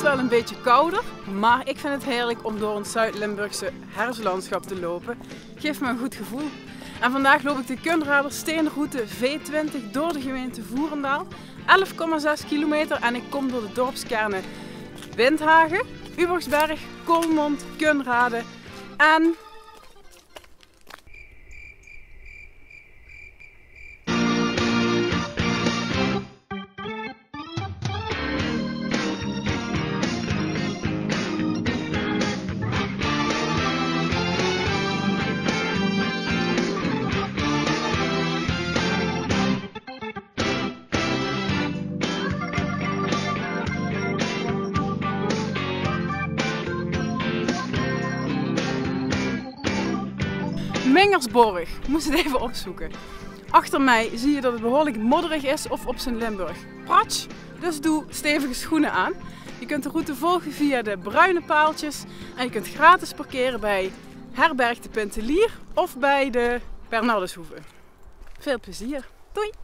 wel een beetje kouder, maar ik vind het heerlijk om door een Zuid-Limburgse herfstlandschap te lopen. Geeft me een goed gevoel. En vandaag loop ik de Kunrader Steenroute V20 door de gemeente Voerendaal. 11,6 kilometer en ik kom door de dorpskernen Windhagen, Uboxberg, Kolmond, Kunrade en Mengersborg. Ik moest het even opzoeken. Achter mij zie je dat het behoorlijk modderig is of op zijn Limburg. Pratsch, dus doe stevige schoenen aan. Je kunt de route volgen via de bruine paaltjes en je kunt gratis parkeren bij Herberg de Pentelier of bij de Bernardeshoeve. Veel plezier. Doei!